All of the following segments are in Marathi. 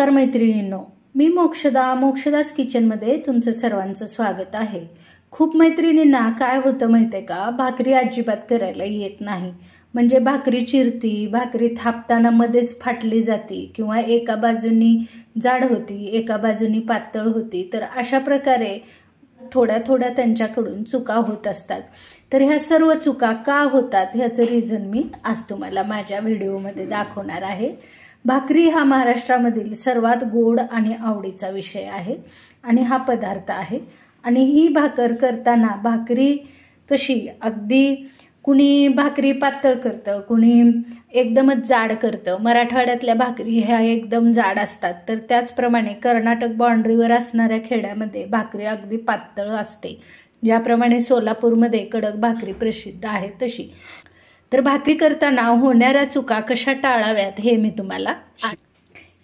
नमस्कार मैत्रिणींनो, मी मोक्षदाच किचनमध्ये तुमचं सर्वांचं स्वागत आहे। खूप मैत्रिणींना काय होतं माहितीये का, भाकरी अजिबात करायला येत नाही। म्हणजे भाकरी चिरती, भाकरी थापताना मध्येच फाटली जाती किंवा एका बाजूनी जाड होती, एका बाजूनी पातळ होती। तर अशा प्रकारे थोड्या त्यांच्याकडून चुका होत असतात। तर ह्या सर्व चुका का होतात ह्याचं रिझन मी आज तुम्हाला माझ्या व्हिडिओमध्ये दाखवणार आहे। भाकरी हा महाराष्ट्रामधील सर्वात गोड आणि आवडीचा विषय आहे आणि हा पदार्थ आहे। आणि ही भाकर करताना भाकरी कशी अगदी कुणी भाकरी पातळ करतं, कुणी एकदमच जाड करतं। मराठवाड्यातल्या भाकरी ह्या एकदम जाड असतात, तर त्याचप्रमाणे कर्नाटक बाउंड्रीवर असणाऱ्या खेड्यामध्ये भाकरी अगदी पातळ असते। ज्याप्रमाणे सोलापूरमध्ये कडक भाकरी प्रसिद्ध आहे तशी। तर भाकरी करताना होणाऱ्या चुका कशा टाळाव्यात हे मी तुम्हाला।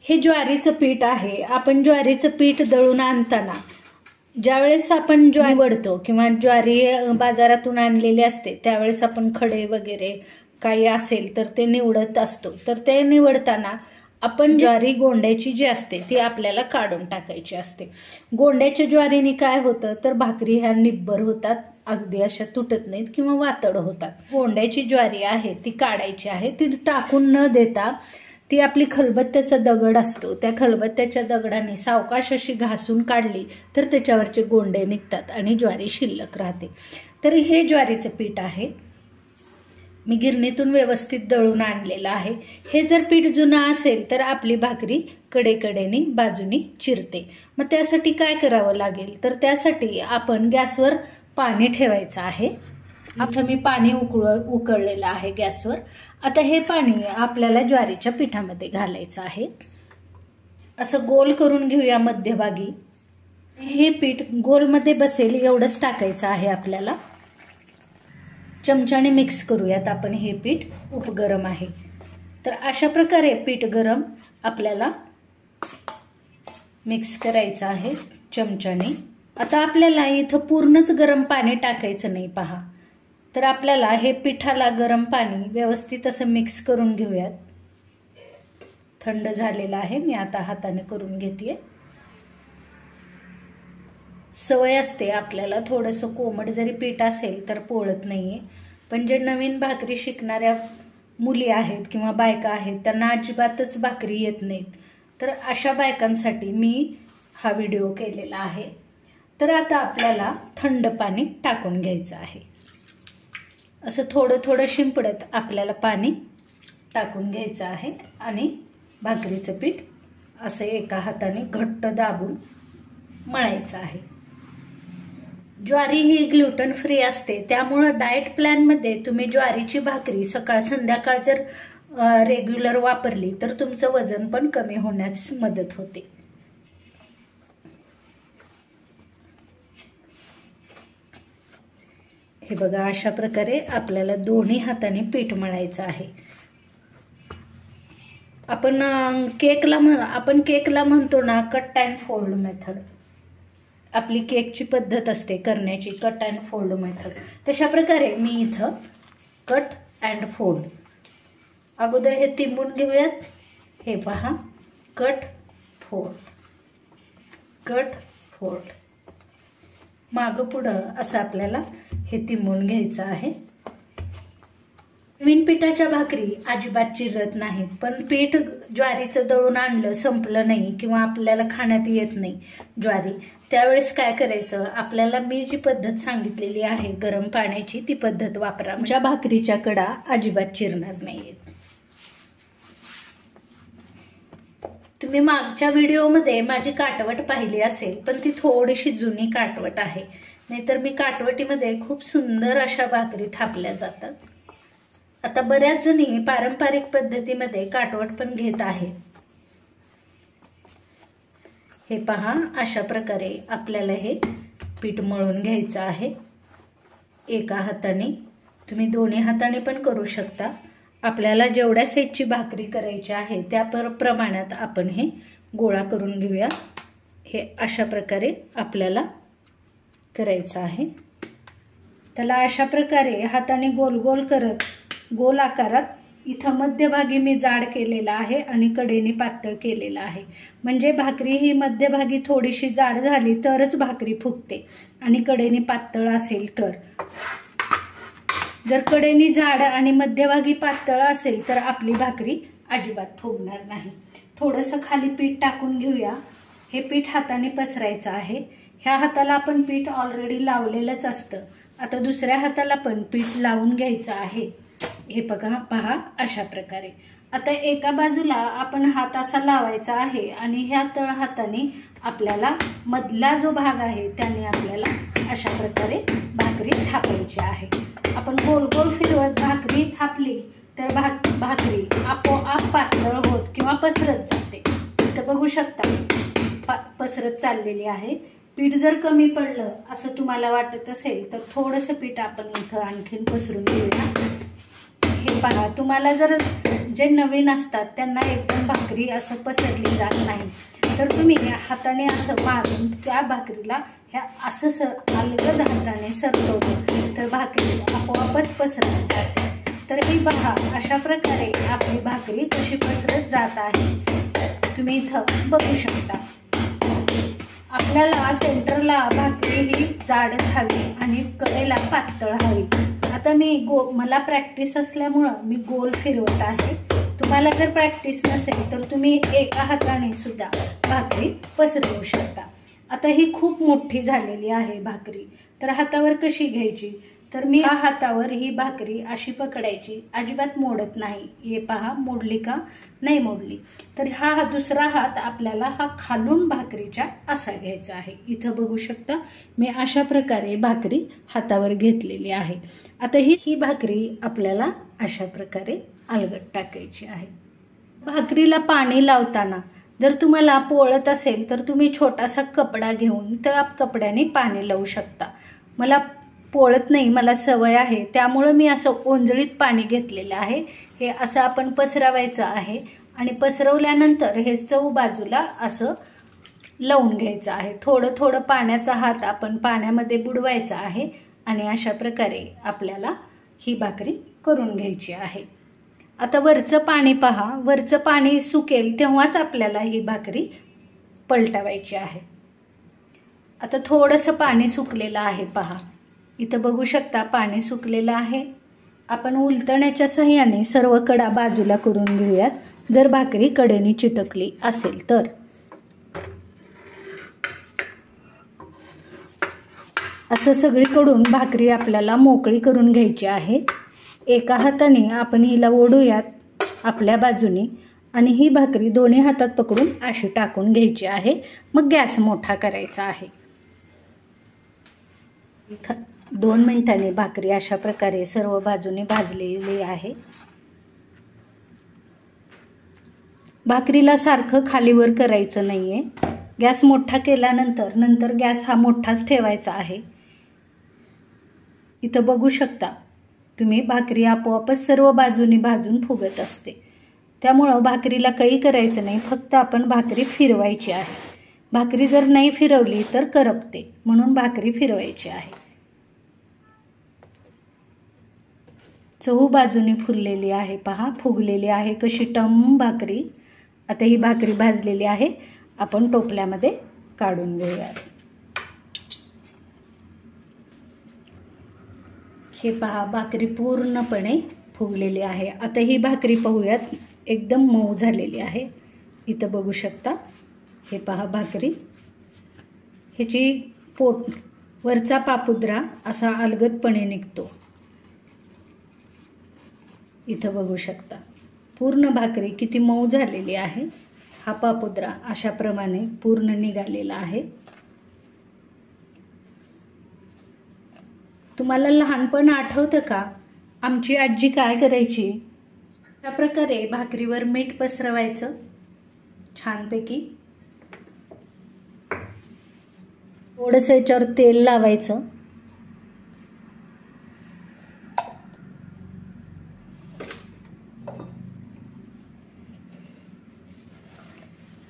हे ज्वारीचं पीठ आहे। आपण ज्वारीचं पीठ दळून आणताना ज्यावेळेस आपण ज्वारी वडतो किंवा ज्वारी बाजारातून आणलेली असते त्यावेळेस आपण खडे वगैरे काही असेल तर ते निवडत असतो। तर ते निवडताना आपण ज्वारी गोंड्याची जी असते ती आपल्याला काढून टाकायची असते। गोंड्याच्या ज्वारीने काय होतं तर भाकरी ह्या निब्बर होतात, अगदी अशा तुटत नाहीत किंवा वातड होतात। गोंड्याची ज्वारी आहे ती काढायची आहे, ती टाकून न देता ती आपली खलबत्त्याचा दगड असतो, त्या खलबत्त्याच्या दगडाने सावकाश अशी घासून काढली तर त्याच्यावरचे गोंडे निघतात आणि ज्वारी शिल्लक राहते। तर हे ज्वारीचं पीठ आहे, मी गिरणीतून व्यवस्थित दळून आणलेलं आहे। हे जर पीठ जुनं असेल तर आपली भाकरी कडेकडेने बाजूनी चिरते। मग त्यासाठी काय करावं लागेल तर त्यासाठी आपण गॅसवर पाणी ठेवायचं आहे। आता मी पाणी उकळलेलं आहे गॅसवर। आता हे पाणी आपल्याला ज्वारीच्या पिठामध्ये घालायचं आहे। असं गोल करून घेऊया मध्यभागी। हे पीठ गोलमध्ये बसेल एवढंच टाकायचं आहे आपल्याला। चमच्याने मिक्स करूयात आपण हे पीठ। गरम आहे तर अशा प्रकारे पीठ गरम आपल्याला मिक्स करायचं आहे चमच्याने। आता आपल्याला इथं पूर्णच गरम पाणी टाकायचं नाही पहा। तर आपल्याला हे पिठाला गरम पाणी व्यवस्थित असं मिक्स करून घेऊयात। थंड झालेलं आहे, मी आता हाताने करून घेतेय। सवय असते आपल्याला थोडंसं कोमट जरी पीठ असेल तर पोळत नाहीये, पण जे नवीन भाकरी शिकणाऱ्या मुली आहेत किंवा बायका आहेत त्यांना अजिबातच भाकरी येत नाहीत, तर अशा बायकांसाठी मी हा व्हिडिओ केलेला आहे। तर आता आपल्याला थंड पाणी टाकून घ्यायचं आहे। असं थोडं शिंपडत आपल्याला पाणी टाकून घ्यायचं आहे आणि भाकरीचं पीठ असं एका हाताने घट्ट दाबून मळायचं आहे। ज्वारी ही ग्लुटन फ्री असते, त्यामुळे डाएट प्लॅन मध्ये तुम्ही ज्वारीची भाकरी सकाळ संध्याकाळ जर रेग्युलर वापरली तर तुमचं वजन पण कमी होण्यास मदत होते। हे बघा अशा प्रकारे आपल्याला दोन्ही हाताने पीठ मळायचं आहे। आपण केकला म्हणतो ना कट अँड फोल्ड मेथड, आपली केकची पद्धत असते करण्याची कट अँड फोल्ड मेथड। तशा प्रकारे मी इथं कट अँड फोल्ड अगोदर हे तिंबून घेऊयात। हे पहा कट फोल्ड कट फोल्ड, मागं पुढं असं आपल्याला हे तिंबून घ्यायचं आहे। नवीन पिठाच्या भाकरी अजिबात चिरत नाहीत, पण पीठ ज्वारीचं दळून आणलं संपलं नाही किंवा आपल्याला खाण्यात येत नाही ज्वारी, त्यावेळेस काय करायचं आपल्याला मी जी पद्धत सांगितलेली आहे गरम पाण्याची ती पद्धत वापरा, म्हणजे भाकरीच्या कडा अजिबात चिरणार नाहीयेत। तुम्ही मागच्या व्हिडिओमध्ये माझी काटवट पाहिली असेल, पण ती थोडीशी जुनी काटवट आहे, नाहीतर मी काटवटीमध्ये खूप सुंदर अशा भाकरी थापल्या जातात। आता बऱ्याच जणी पारंपरिक पद्धतीमध्ये काटवट पण घेत आहेत। हे पहा अशा प्रकारे आपल्याला हे पीठ मळून घ्यायचं आहे एका हाताने। तुम्ही दोन्ही हाताने पण करू शकता। आपल्याला जेवढ्या साईजची भाकरी करायची आहे त्या प्रमाणात आपण हे गोळा करून घेऊया। हे अशा प्रकारे आपल्याला करायचं आहे। त्याला अशा प्रकारे हाताने गोल गोल करत गोल आकारात इथं मध्यभागी मी जाड केलेला आहे आणि कडेने पातळ केलेला आहे, म्हणजे भाकरी ही मध्यभागी थोडीशी जाड झाली तरच भाकरी फुगते आणि कडेने पातळ असेल तर. जर कडेने जाड आणि मध्यभागी पातळ असेल तर आपली भाकरी अजिबात फुगणार नाही. थोडंसं खाली पीठ टाकून घेऊया. हे पीठ हाताने पसरायचं आहे. ह्या हाताला आपण पीठ ऑलरेडी लावलेलंच असतं. आता दुसऱ्या हाताला पण पीठ लावून घ्यायचं आहे. हे बघा, पहा अशा प्रकारे. आता एका बाजूला आपण हात असा लावायचा आहे आणि ह्या तळ हाताने आपल्याला मधला जो भाग आहे त्याने आपल्याला अशा प्रकारे भाकरी थापायची आहे. आपण गोल गोल फिरवत भाकरी थापली तर भाकरी आपोआप पातळ होत किंवा पसरत जाते. इथं बघू शकता पसरत चाललेली आहे. पीठ जर कमी पडलं असं तुम्हाला वाटत असेल तर थोडंसं पीठ आपण इथं आणखीन पसरून घेऊया. हे पहा, तुम्हाला जर जे नवीन असतात त्यांना एकदम भाकरी असं पसरली जात नाही तर तुम्ही हाताने असं मारून त्या भाकरीला ह्या असं अलगद हाताने सरकवलं तर भाकरी आपोआपच पसरत जाते. तर ही पहा, अशा प्रकारे आपली भाकरी कशी पसरत जात आहे तुम्ही इथं बघू शकता. आपल्याला सेंटरला भाकरी ही जाड हवी आणि कडेला पातळ हवी. आता मला प्रॅक्टिस असल्यामुळं मी गोल फिरवत आहे. तुम्हाला जर प्रॅक्टिस नसेल तर तुम्ही एका हाताने सुद्धा भाकरी पसरवू शकता. आता ही खूप मोठी झालेली आहे भाकरी, तर हातावर कशी घ्यायची? तर मी हातावर ही भाकरी अशी पकडायची, अजिबात मोडत नाही. हे पहा, मोडली का? नाही मोडली. तर हा दुसरा हात आपल्याला हा खालून भाकरीच्या असा घ्यायचा आहे. इथं बघू शकता मी अशा प्रकारे भाकरी हातावर घेतलेली आहे. आता ही भाकरी आपल्याला अशा प्रकारे अलगद टाकायची आहे. भाकरीला पाणी लावताना जर तुम्हाला पोळत असेल तर तुम्ही छोटासा कपडा घेऊन त्या कपड्याने पाणी लावू शकता. मला पोळत नाही, मला सवय आहे, त्यामुळे मी असं ओंजळीत पाणी घेतलेलं आहे. हे असं आपण पसरवायचं आहे आणि पसरवल्यानंतर हे चौ बाजूला असं लावून घ्यायचं आहे. थोडं थोडं पाण्याचा हात आपण पाण्यामध्ये बुडवायचा आहे आणि अशा प्रकारे आपल्याला ही भाकरी करून घ्यायची आहे. आता वरचं पाणी पहा, वरचं पाणी सुकेल तेव्हाच आपल्याला ही भाकरी पलटवायची आहे. आता थोडंसं पाणी सुकलेलं आहे पहा. इथं बघू शकता पाणी सुकलेलं आहे. आपण उलटण्याच्या सहाय्याने सर्व कडा बाजूला करून घेऊयात जर भाकरी कडेने चिटकली असेल तर. असं सगळीकडून भाकरी आपल्याला मोकळी करून घ्यायची आहे. एका हाताने आपण हिला ओढूयात आपल्या बाजूने आणि ही भाकरी दोन्ही हातात पकडून अशी टाकून घ्यायची आहे. मग गॅस मोठा करायचा आहे. 2 मिनिटांनी भाकरी अशा प्रकारे सर्व बाजूने भाजलेली आहे. भाकरीला सारखं खालीवर करायचं नाहीये. गॅस मोठा केल्यानंतर गॅस हा मोठाच ठेवायचा आहे. इथं बघू शकता तुम्ही भाकरी आपोआपच सर्व बाजूनी भाजून फुगत असते. त्यामुळं भाकरीला काही करायचं नाही, फक्त आपण भाकरी फिरवायची आहे. भाकरी जर नाही फिरवली तर करपते, म्हणून भाकरी फिरवायची आहे. चहू बाजूने फुललेली आहे पहा, फुगलेली आहे कशी टम भाकरी. आता ही भाकरी भाजलेली आहे, आपण टोपल्यामध्ये काढून घेऊया. हे पहा, भाकरी पूर्णपणे फुगलेली आहे. आता ही भाकरी पाहूयात, एकदम मऊ झालेली आहे. इथं बघू शकता हे पहा भाकरी. ह्याची वरचा पापुद्रा असा अलगदपणे निघतो. इथं बघू शकता पूर्ण भाकरी किती मऊ झालेली आहे. हा पापुद्रा अशा प्रमाणे पूर्ण निघालेला आहे. तुम्हाला लहानपण आठवतं का? आमची आजी काय करायची? अशा प्रकारे भाकरीवर मीठ पसरवायचं छानपैकी. थोडंसं याच्यावर तेल लावायचं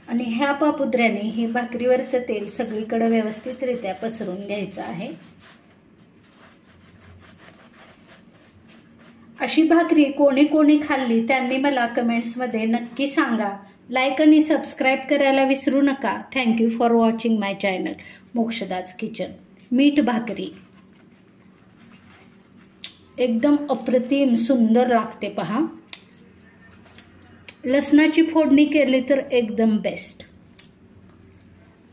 आणि ह्या पापुद्र्याने हे भाकरीवरचं तेल सगळीकडे व्यवस्थितरित्या पसरून घ्यायचं आहे. अशी भाकरी कोणी कोणी खाल्ली त्यांनी मला कमेंट्समध्ये नक्की सांगा. लाईक आणि सबस्क्राईब करायला विसरू नका. Thank you for watching my channel मोक्षदाच किचन. मीठ भाकरी एकदम अप्रतिम सुंदर लागते पहा. लसणाची फोडणी केली तर एकदम बेस्ट.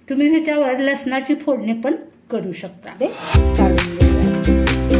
तुम्ही ह्याच्यावर लसणाची फोडणी पण करू शकता. काढून घेऊया.